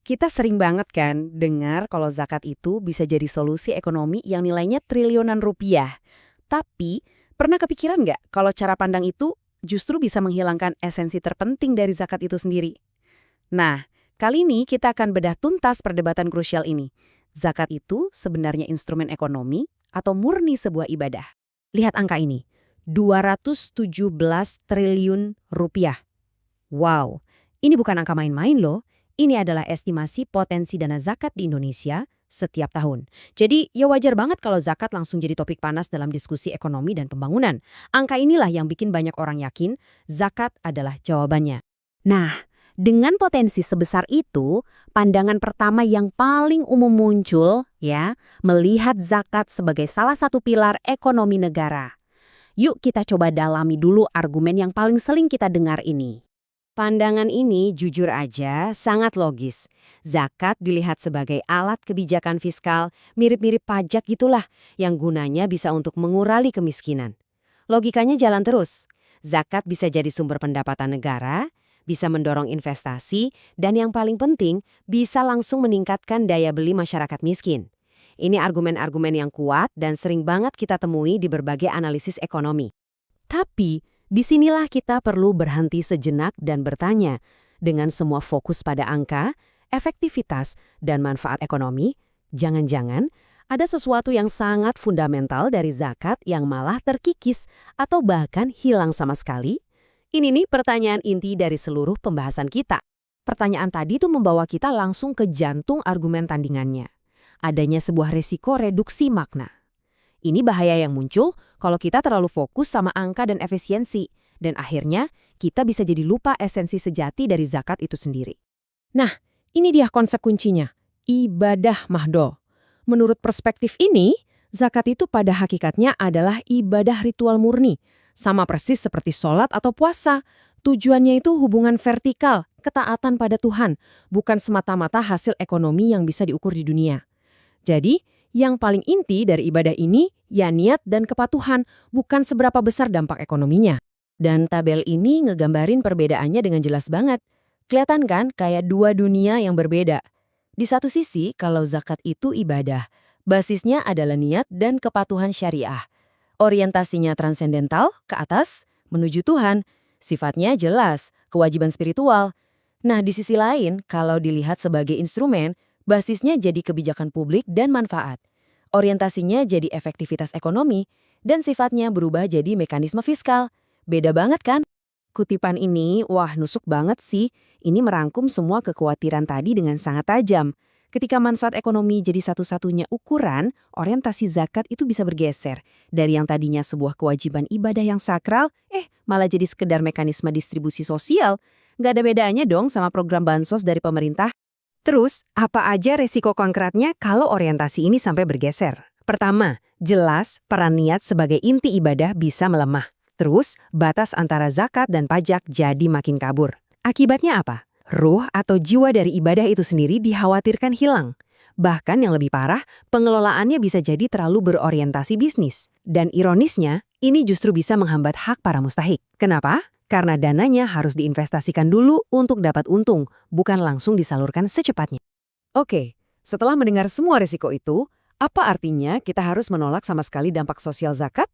Kita sering banget kan dengar kalau zakat itu bisa jadi solusi ekonomi yang nilainya triliunan rupiah. Tapi, pernah kepikiran nggak kalau cara pandang itu justru bisa menghilangkan esensi terpenting dari zakat itu sendiri? Nah, kali ini kita akan bedah tuntas perdebatan krusial ini. Zakat itu sebenarnya instrumen ekonomi atau murni sebuah ibadah? Lihat angka ini, 217 triliun rupiah. Wow, ini bukan angka main-main loh. Ini adalah estimasi potensi dana zakat di Indonesia setiap tahun. Jadi, ya wajar banget kalau zakat langsung jadi topik panas dalam diskusi ekonomi dan pembangunan. Angka inilah yang bikin banyak orang yakin zakat adalah jawabannya. Nah, dengan potensi sebesar itu, pandangan pertama yang paling umum muncul, ya, melihat zakat sebagai salah satu pilar ekonomi negara. Yuk kita coba dalami dulu argumen yang paling sering kita dengar ini. Pandangan ini jujur aja sangat logis. Zakat dilihat sebagai alat kebijakan fiskal, mirip-mirip pajak gitulah, yang gunanya bisa untuk mengurangi kemiskinan. Logikanya jalan terus. Zakat bisa jadi sumber pendapatan negara, bisa mendorong investasi, dan yang paling penting, bisa langsung meningkatkan daya beli masyarakat miskin. Ini argumen-argumen yang kuat dan sering banget kita temui di berbagai analisis ekonomi. Tapi, disinilah kita perlu berhenti sejenak dan bertanya, dengan semua fokus pada angka, efektivitas, dan manfaat ekonomi, jangan-jangan ada sesuatu yang sangat fundamental dari zakat yang malah terkikis atau bahkan hilang sama sekali? Ini nih pertanyaan inti dari seluruh pembahasan kita. Pertanyaan tadi tuh membawa kita langsung ke jantung argumen tandingannya. Adanya sebuah resiko reduksi makna. Ini bahaya yang muncul kalau kita terlalu fokus sama angka dan efisiensi, dan akhirnya kita bisa jadi lupa esensi sejati dari zakat itu sendiri. Nah, ini dia konsep kuncinya, ibadah mahdo. Menurut perspektif ini, zakat itu pada hakikatnya adalah ibadah ritual murni, sama persis seperti sholat atau puasa. Tujuannya itu hubungan vertikal, ketaatan pada Tuhan, bukan semata-mata hasil ekonomi yang bisa diukur di dunia. Jadi, yang paling inti dari ibadah ini, ya niat dan kepatuhan, bukan seberapa besar dampak ekonominya. Dan tabel ini ngegambarin perbedaannya dengan jelas banget. Kelihatan kan kayak dua dunia yang berbeda. Di satu sisi, kalau zakat itu ibadah, basisnya adalah niat dan kepatuhan syariah. Orientasinya transendental, ke atas, menuju Tuhan. Sifatnya jelas, kewajiban spiritual. Nah, di sisi lain, kalau dilihat sebagai instrumen, basisnya jadi kebijakan publik dan manfaat. Orientasinya jadi efektivitas ekonomi, dan sifatnya berubah jadi mekanisme fiskal. Beda banget kan? Kutipan ini, wah nusuk banget sih. Ini merangkum semua kekhawatiran tadi dengan sangat tajam. Ketika manfaat ekonomi jadi satu-satunya ukuran, orientasi zakat itu bisa bergeser. Dari yang tadinya sebuah kewajiban ibadah yang sakral, malah jadi sekedar mekanisme distribusi sosial. Nggak ada bedanya dong sama program bansos dari pemerintah. Terus, apa aja resiko konkretnya kalau orientasi ini sampai bergeser? Pertama, jelas peran niat sebagai inti ibadah bisa melemah. Terus, batas antara zakat dan pajak jadi makin kabur. Akibatnya apa? Ruh atau jiwa dari ibadah itu sendiri dikhawatirkan hilang. Bahkan yang lebih parah, pengelolaannya bisa jadi terlalu berorientasi bisnis. Dan ironisnya, ini justru bisa menghambat hak para mustahik. Kenapa? Karena dananya harus diinvestasikan dulu untuk dapat untung, bukan langsung disalurkan secepatnya. Oke, setelah mendengar semua risiko itu, apa artinya kita harus menolak sama sekali dampak sosial zakat?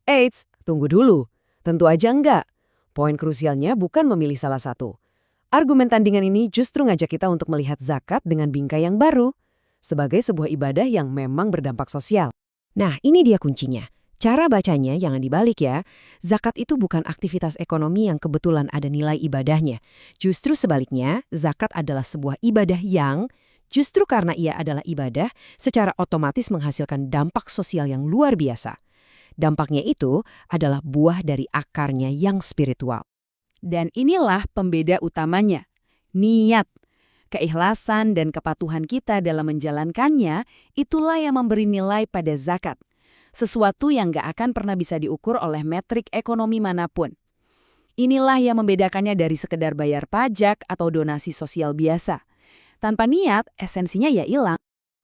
Eits, tunggu dulu. Tentu aja enggak. Poin krusialnya bukan memilih salah satu. Argumen tandingan ini justru ngajak kita untuk melihat zakat dengan bingkai yang baru, sebagai sebuah ibadah yang memang berdampak sosial. Nah, ini dia kuncinya. Cara bacanya jangan dibalik ya. Zakat itu bukan aktivitas ekonomi yang kebetulan ada nilai ibadahnya. Justru sebaliknya, zakat adalah sebuah ibadah yang, justru karena ia adalah ibadah, secara otomatis menghasilkan dampak sosial yang luar biasa. Dampaknya itu adalah buah dari akarnya yang spiritual. Dan inilah pembeda utamanya, niat. Keikhlasan dan kepatuhan kita dalam menjalankannya, itulah yang memberi nilai pada zakat. Sesuatu yang gak akan pernah bisa diukur oleh metrik ekonomi manapun. Inilah yang membedakannya dari sekedar bayar pajak atau donasi sosial biasa. Tanpa niat, esensinya ya hilang.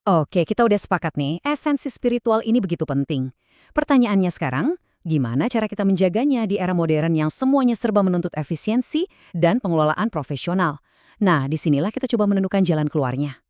Oke, kita udah sepakat nih, esensi spiritual ini begitu penting. Pertanyaannya sekarang, gimana cara kita menjaganya di era modern yang semuanya serba menuntut efisiensi dan pengelolaan profesional? Nah, disinilah kita coba menemukan jalan keluarnya.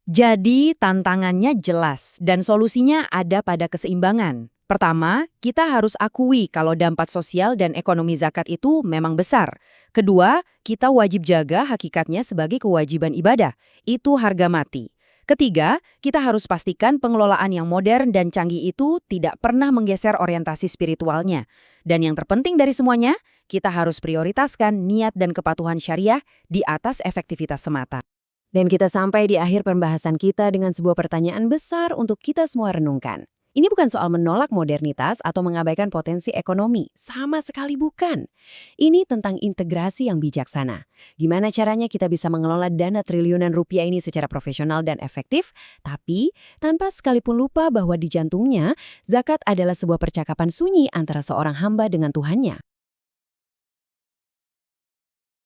Jadi tantangannya jelas dan solusinya ada pada keseimbangan. Pertama, kita harus akui kalau dampak sosial dan ekonomi zakat itu memang besar. Kedua, kita wajib jaga hakikatnya sebagai kewajiban ibadah. Itu harga mati. Ketiga, kita harus pastikan pengelolaan yang modern dan canggih itu tidak pernah menggeser orientasi spiritualnya. Dan yang terpenting dari semuanya, kita harus prioritaskan niat dan kepatuhan syariah di atas efektivitas semata. Dan kita sampai di akhir pembahasan kita dengan sebuah pertanyaan besar untuk kita semua renungkan. Ini bukan soal menolak modernitas atau mengabaikan potensi ekonomi. Sama sekali bukan. Ini tentang integrasi yang bijaksana. Gimana caranya kita bisa mengelola dana triliunan rupiah ini secara profesional dan efektif, tapi tanpa sekalipun lupa bahwa di jantungnya, zakat adalah sebuah percakapan sunyi antara seorang hamba dengan Tuhannya.